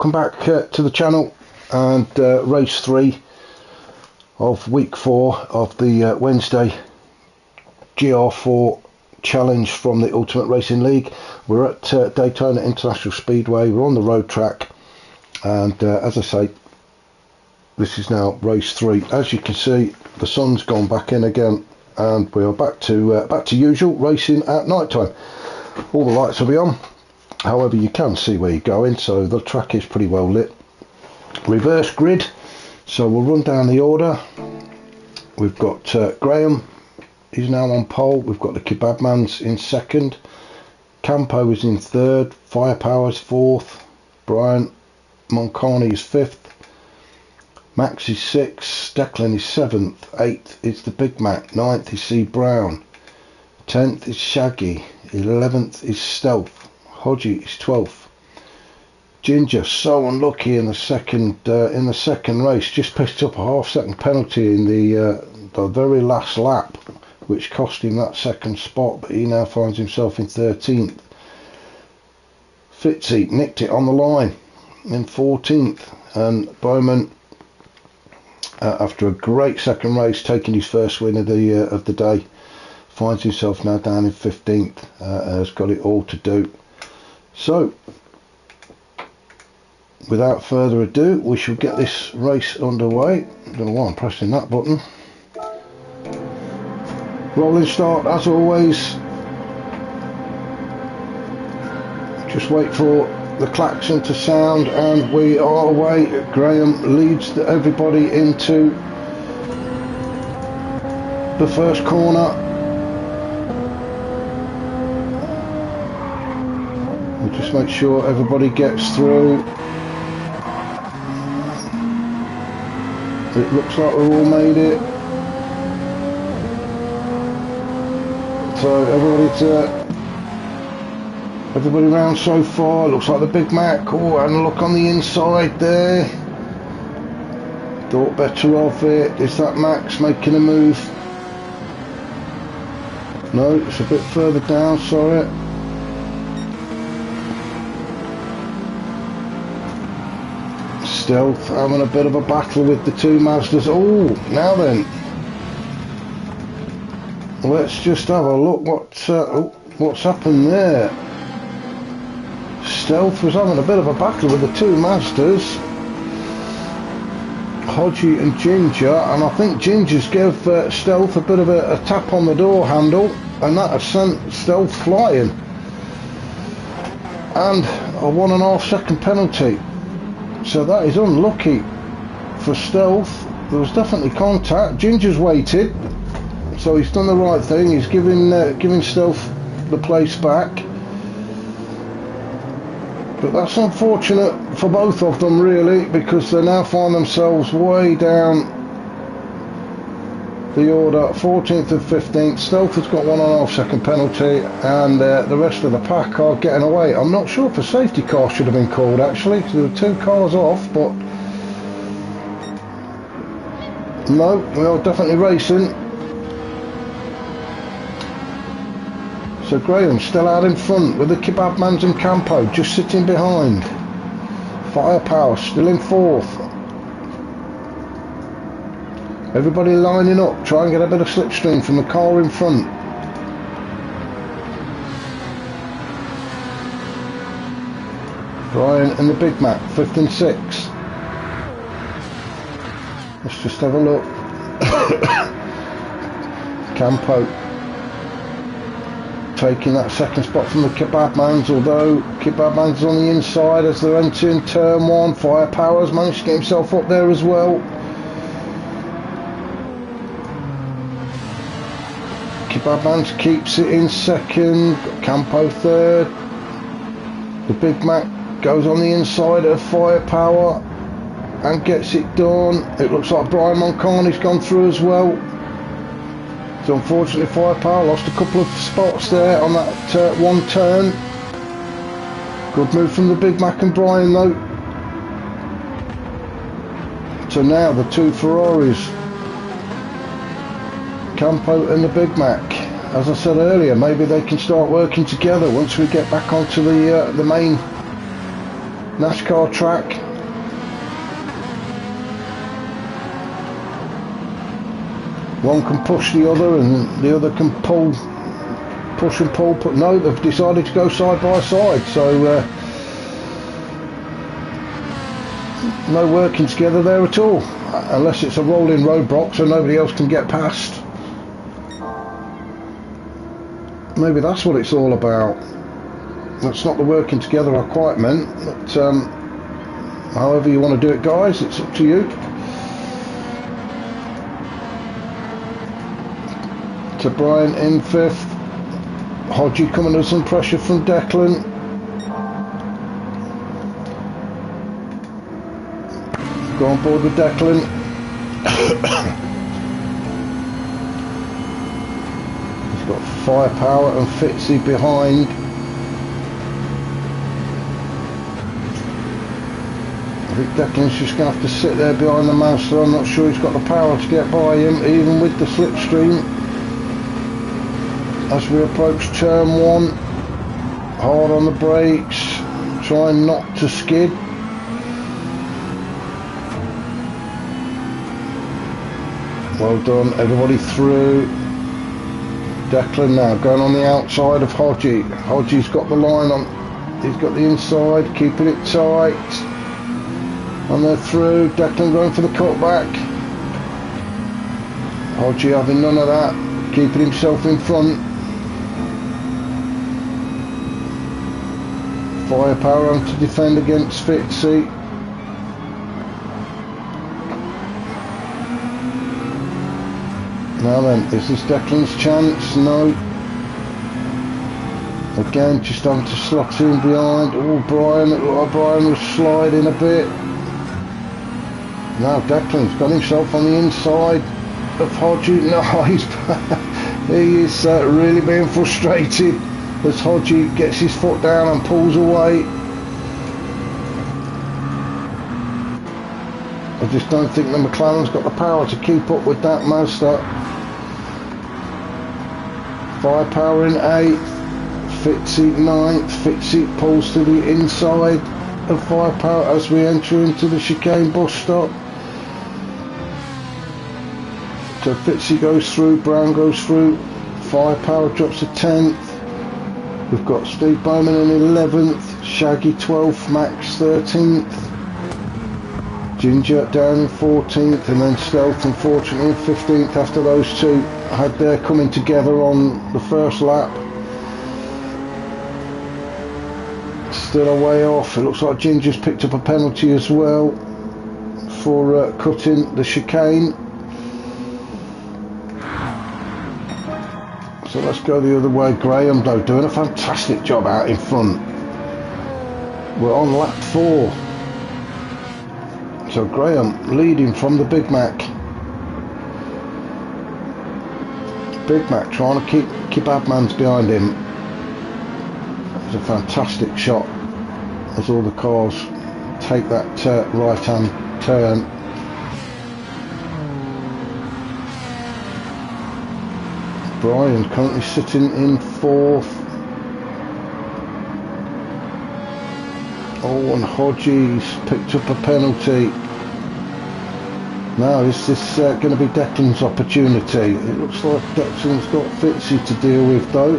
Come back to the channel and race 3 of week 4 of the Wednesday GR4 challenge from the Ultimate Racing League. We're at Daytona International Speedway. We're on the road track, and as I say, this is now race 3. As you can see, the sun's gone back in again, and we are back to usual racing at night time. All the lights will be on, however you can see where you're going, so the track is pretty well lit. Reverse grid, so we'll run down the order. We've got Graham, he's now on pole. We've got the Kebab Mans in second, Campo is in third, Firepower's fourth, Brian Moncani is fifth, Max is sixth, Declan is seventh, eighth is the Big Mac, ninth is C Brown, 10th is Shaggy, 11th is Stealth, Hodgie is 12th. Ginger, so unlucky in the second race, just picked up a half-second penalty in the very last lap, which cost him that second spot, but he now finds himself in 13th. Fitzy nicked it on the line in 14th, and Bowman, after a great second race, taking his first win of the day, finds himself now down in 15th. Has got it all to do. So, without further ado, we shall get this race underway. I don't know why I'm pressing that button. Rolling start as always. Just wait for the klaxon to sound and we are away. Graham leads everybody into the first corner. We'll just make sure everybody gets through. It looks like we've all made it. So everybody round so far. Looks like the Big Mac. Oh, and a look on the inside there. Thought better of it. Is that Max making a move? No, it's a bit further down, sorry. Stealth having a bit of a battle with the two Mazdas. Oh, now then, let's just have a look what's happened there. Stealth was having a bit of a battle with the two Mazdas, Hodgie and Ginger, and I think Ginger's gave Stealth a bit of a tap on the door handle, and that has sent Stealth flying, and a 1.5 second penalty. So that is unlucky for Stealth. There was definitely contact. Ginger's waited, so he's done the right thing. He's giving Stealth the place back. But that's unfortunate for both of them, really, because they now find themselves way down the order, 14th and 15th. Stealth has got 1.5 second penalty, and the rest of the pack are getting away. I'm not sure if a safety car should have been called, actually, because there were 2 cars off, but no, we are definitely racing. So Graham's still out in front with the Kebab Mans and Campo just sitting behind. Firepower still in 4th. Everybody lining up, try and get a bit of slipstream from the car in front. Brian and the Big Mac, 5th and 6th. Let's just have a look. Campo taking that second spot from the Kebab Mans, although Kebab Mans is on the inside as they're entering turn 1. Firepower's managed to get himself up there as well. Kebab Mans keeps it in second, Campo third. The Big Mac goes on the inside of Firepower and gets it done. It looks like Brian Moncani's gone through as well. So unfortunately Firepower lost a couple of spots there on that one turn. Good move from the Big Mac and Brian though. So now the 2 Ferraris, Campo and the Big Mac. As I said earlier, maybe they can start working together once we get back onto the main NASCAR track. One can push the other and the other can push and pull, but no, they've decided to go side by side, so no working together there at all, unless it's a rolling roadblock so nobody else can get past. Maybe that's what it's all about. That's not the working together I quite meant, but however you want to do it, guys, it's up to you. To Brian in 5th, Hodgie coming under some pressure from Declan. Go on board with Declan. He's got Firepower and Fitzy behind. I think Declan's just going to have to sit there behind the master. I'm not sure he's got the power to get by him, even with the slipstream. As we approach turn 1, hard on the brakes, trying not to skid. Well done, everybody through. Declan now going on the outside of Hodgie. Hodgie's got the line on, he's got the inside, keeping it tight. And they're through. Declan going for the cutback. Hodgie having none of that, keeping himself in front. Firepower on to defend against Fitzy. Now then, is this Declan's chance? No. Again, just having to slot in behind. Oh, Brian, it looked like Brian was sliding a bit. Now Declan's got himself on the inside of Hodgie. No, he is really being frustrated as Hodgie gets his foot down and pulls away. I just don't think the McLaren's got the power to keep up with that Mazda. Firepower in 8th, Fitzy 9th. Fitzy pulls to the inside of Firepower as we enter into the chicane bus stop. So Fitzy goes through, Brown goes through, Firepower drops to 10th. We've got Steve Bowman in 11th, Shaggy 12th, Max 13th, Ginger down in 14th, and then Stealth unfortunately in 15th after those two had their coming together on the first lap. Still a way off. It looks like Ginger's picked up a penalty as well for cutting the chicane. So let's go the other way. Graham though doing a fantastic job out in front. We're on lap 4. So Graham leading from the Big Mac. Big Mac trying to keep Admans behind him. It's a fantastic shot as all the cars take that right hand turn. Brian currently sitting in 4th. Oh, and Hodgie's picked up a penalty. Now is this going to be Declan's opportunity? It looks like Declan's got Fitzy to deal with though.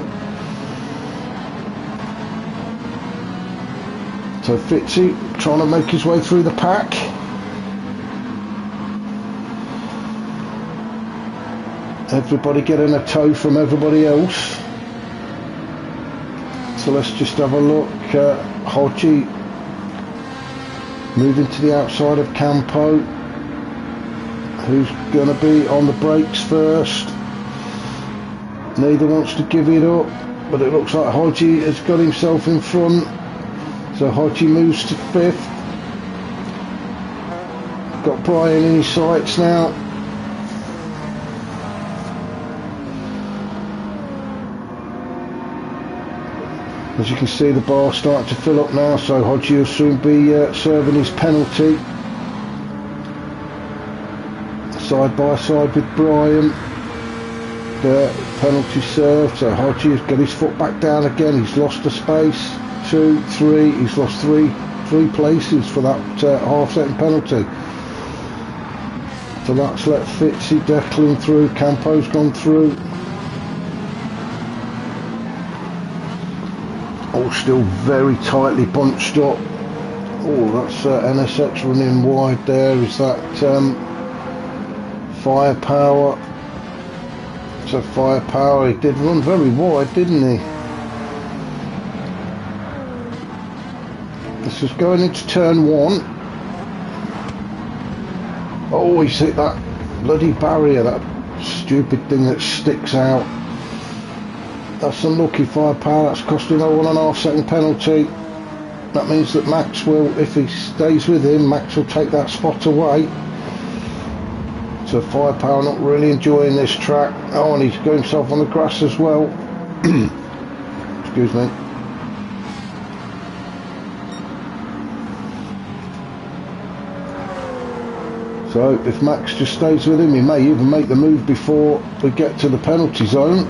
So Fitzy trying to make his way through the pack. Everybody getting a tow from everybody else. So let's just have a look. Hodgie moving to the outside of Campo. Who's going to be on the brakes first? Neither wants to give it up, but it looks like Hodgie has got himself in front. So Hodgie moves to 5th. Got Brian in his sights now. As you can see, the bar starting to fill up now, so Hodgie will soon be serving his penalty. Side by side with Brian. The penalty served, so Hodgie has got his foot back down again. He's lost the space. 2, 3, he's lost 3, 3 places for that half-second penalty. So that's let Fitzy, Declan through, Campo's gone through. All still very tightly bunched up. Oh, that's NSX running wide there. Is that Firepower? So Firepower, he did run very wide, didn't he? This is going into turn 1. Oh, he's hit that bloody barrier, that stupid thing that sticks out. That's unlucky, Firepower. That's costing a 1.5 second penalty. That means that Max will, if he stays with him, Max will take that spot away. So Firepower not really enjoying this track. Oh, and he's got himself on the grass as well. Excuse me. So if Max just stays with him, he may even make the move before we get to the penalty zone.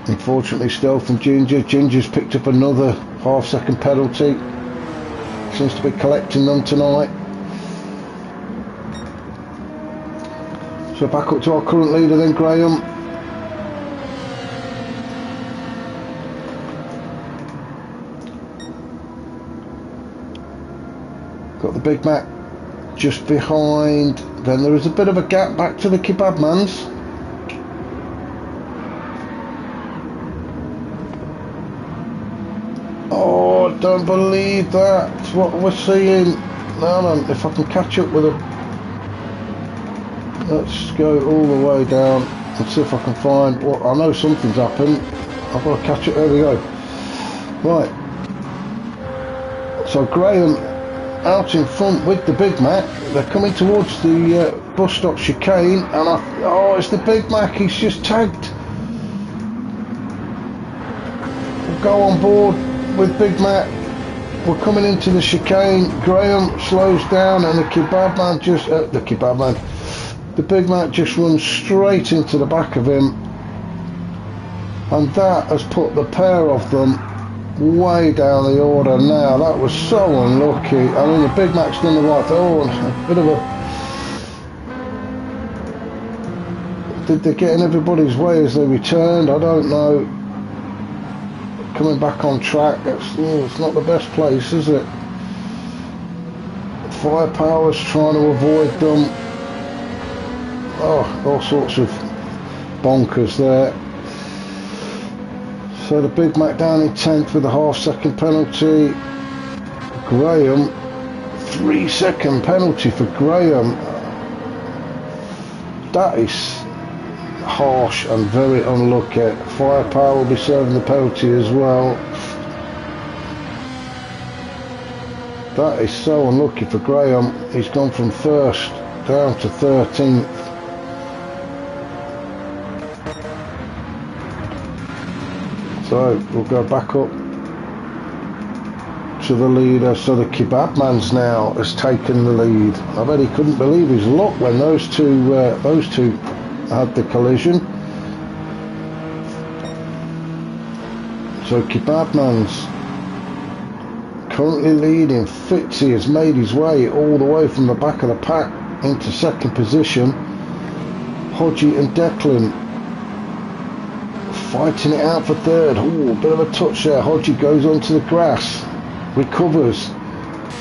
Unfortunately, Stealth and Ginger's picked up another half-second penalty. Seems to be collecting them tonight. So back up to our current leader then, Graham. Got the Big Mac just behind. Then there is a bit of a gap back to the Kebab Mans. Oh, I don't believe that's what we're seeing. No, if I can catch up with them. Let's go all the way down and see if I can find what. I know something's happened. I've got to catch it. There we go. Right. So Graham out in front with the Big Mac. They're coming towards the bus stop chicane, and oh, it's the Big Mac. He's just tagged. We'll go on board with Big Mac. We're coming into the chicane. Graham slows down, and the Kebab Man just the Big Mac just runs straight into the back of him, and that has put the pair of them way down the order now. That was so unlucky. I mean, the Big Mac's done the right thing. Oh, a bit of a... Did they get in everybody's way as they returned? I don't know. Coming back on track, it's not the best place, is it? Firepower's trying to avoid them. Oh, all sorts of bonkers there. So the Big Mac down in 10th with a half-second penalty. Graham, 3-second penalty for Graham. That is harsh and very unlucky. Firepower will be serving the penalty as well. That is so unlucky for Graham. He's gone from 1st down to 13th. So we'll go back up to the leader. So the Kebab Man's now has taken the lead. I bet he couldn't believe his luck when those two had the collision. So Kebab Man's currently leading. Fitzy has made his way all the way from the back of the pack into 2nd position. Hodgie and Declan fighting it out for 3rd. Oh, a bit of a touch there. Hodgie goes onto the grass, recovers.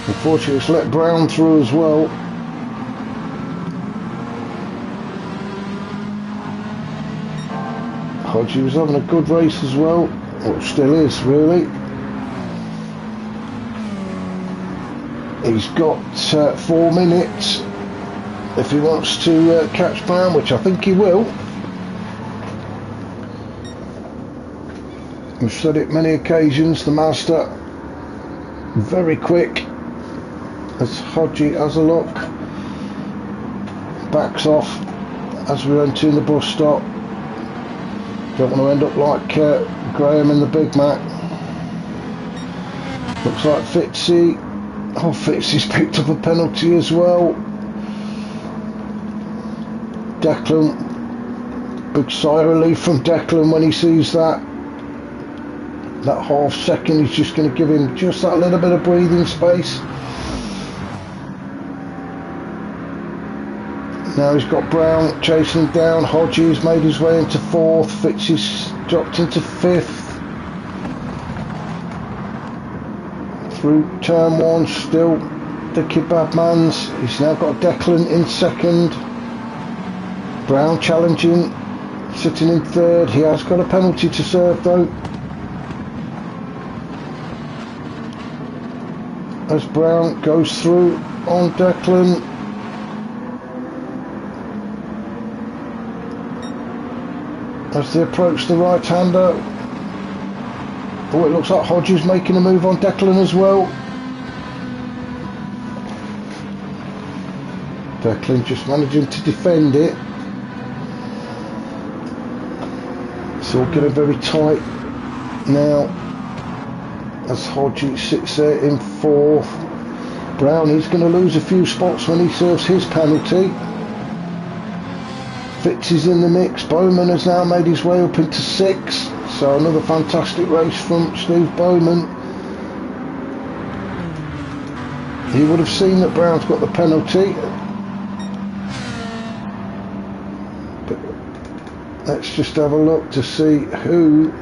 Unfortunately, it's let Brown through as well. Hodgie was having a good race as well, or still is really. He's got 4 minutes if he wants to catch Brown, which I think he will. We've said it many occasions, the Mazda very quick, as Hodgie has a look, backs off as we're entering the bus stop. Don't want to end up like Graham in the Big Mac. Looks like Fitzy. Oh, Fitzy's picked up a penalty as well. Declan, big sigh of relief from Declan when he sees that. That half second is just going to give him just that little bit of breathing space. Now he's got Brown chasing him down. Hodges made his way into 4th. Fitzy's dropped into 5th. Through turn 1, still the Kebabmans. He's now got Declan in 2nd. Brown challenging, sitting in 3rd. He has got a penalty to serve though. As Brown goes through on Declan. As they approach the right-hander. Oh, it looks like Hodges making a move on Declan as well. Declan just managing to defend it. It's all getting very tight now as Hodges sits there in 4th. Brown is going to lose a few spots when he serves his penalty. Fitz is in the mix. Bowman has now made his way up into 6th. So another fantastic race from Steve Bowman. He would have seen that Brown's got the penalty. But let's just have a look to see who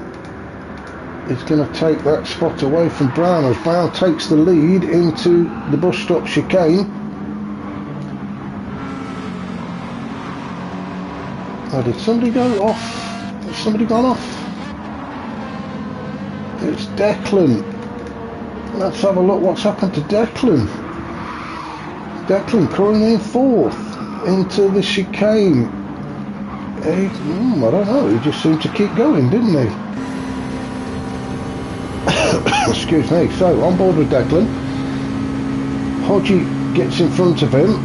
is going to take that spot away from Brown as Brown takes the lead into the bus stop chicane. Oh, did somebody go off? Has somebody gone off? It's Declan. Let's have a look what's happened to Declan. Declan currently in 4th into the chicane. I don't know, he just seemed to keep going, didn't he? Excuse me. So, on board with Declan. Hodgie gets in front of him.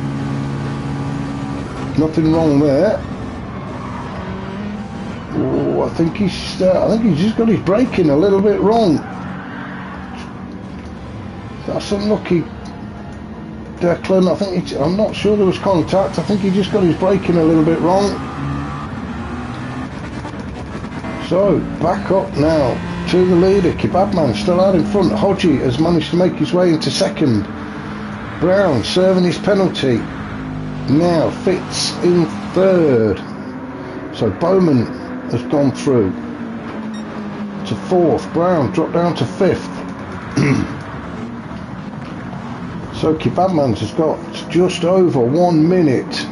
Nothing wrong there. Oh, I think he's just got his braking a little bit wrong. That's unlucky, Declan. I'm not sure there was contact. I think he just got his braking a little bit wrong. So back up now to the leader. Kebabman still out in front. Hodgie has managed to make his way into 2nd. Brown serving his penalty. Now Fitz in 3rd. So Bowman has gone through to 4th. Brown dropped down to 5th. So Kebabmans has got just over 1 minute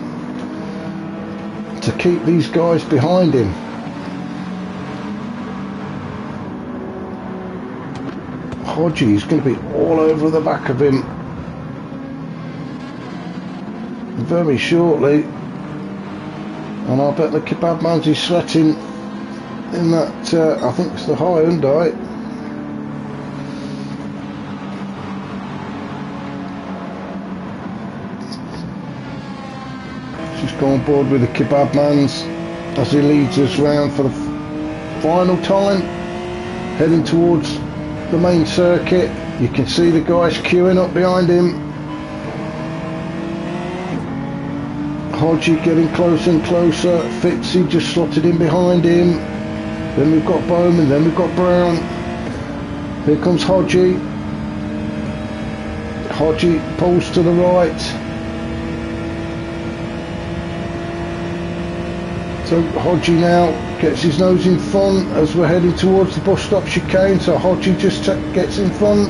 to keep these guys behind him. Hodgie is going to be all over the back of him very shortly. And I bet the Kebabmans is sweating in that, I think it's the Hyundai. Just go on board with the Kebabmans as he leads us round for the final time, heading towards the main circuit. You can see the guys queuing up behind him. Hodgie getting closer and closer. Fitzy just slotted in behind him. Then we've got Bowman, then we've got Brown. Here comes Hodgie. Hodgie pulls to the right. So Hodgie now gets his nose in front as we're heading towards the bus stop chicane. So Hodgie just gets in front.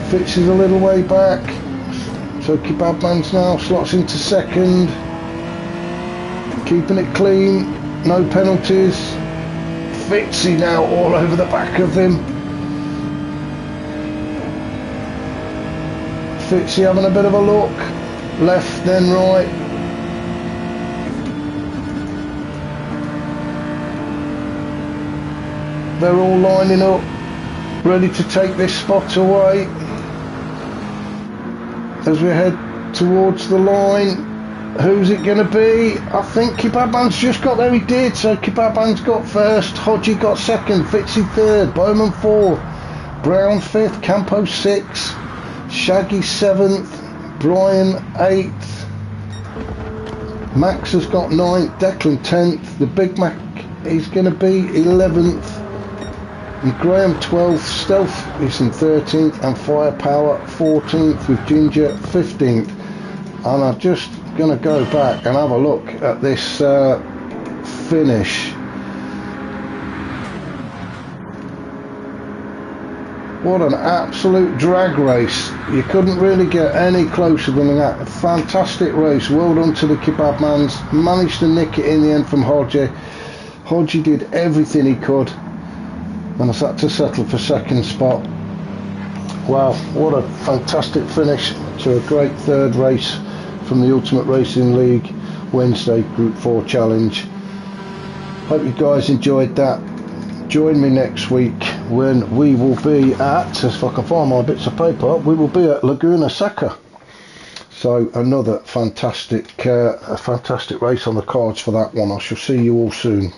Fitz is a little way back. So Kebabman's now slots into 2nd. Keeping it clean, no penalties. Fitzy now all over the back of him. Fitzy having a bit of a look, left then right. They're all lining up, ready to take this spot away. As we head towards the line, who's it going to be? I think Kebabman's just got there. He did. So Kebabman's got 1st, Hodgie got 2nd, Fitzy 3rd, Bowman 4th, Brown 5th, Campo 6th, Shaggy 7th, Brian 8th, Max has got 9th, Declan 10th, the Big Mac is going to be 11th, Your Graham 12th, Stealth is in 13th, and Firepower 14th, with Ginger 15th. And I'm just going to go back and have a look at this finish. What an absolute drag race. You couldn't really get any closer than that. A fantastic race. Well done to the Kebab Mans. Managed to nick it in the end from Hodgie. Hodgie did everything he could, and I had to settle for second spot. Wow, what a fantastic finish to a great third race from the Ultimate Racing League Wednesday Group 4 Challenge. Hope you guys enjoyed that. Join me next week when we will be at, if I can find my bits of paper, we will be at Laguna Seca. So another fantastic race on the cards for that one. I shall see you all soon.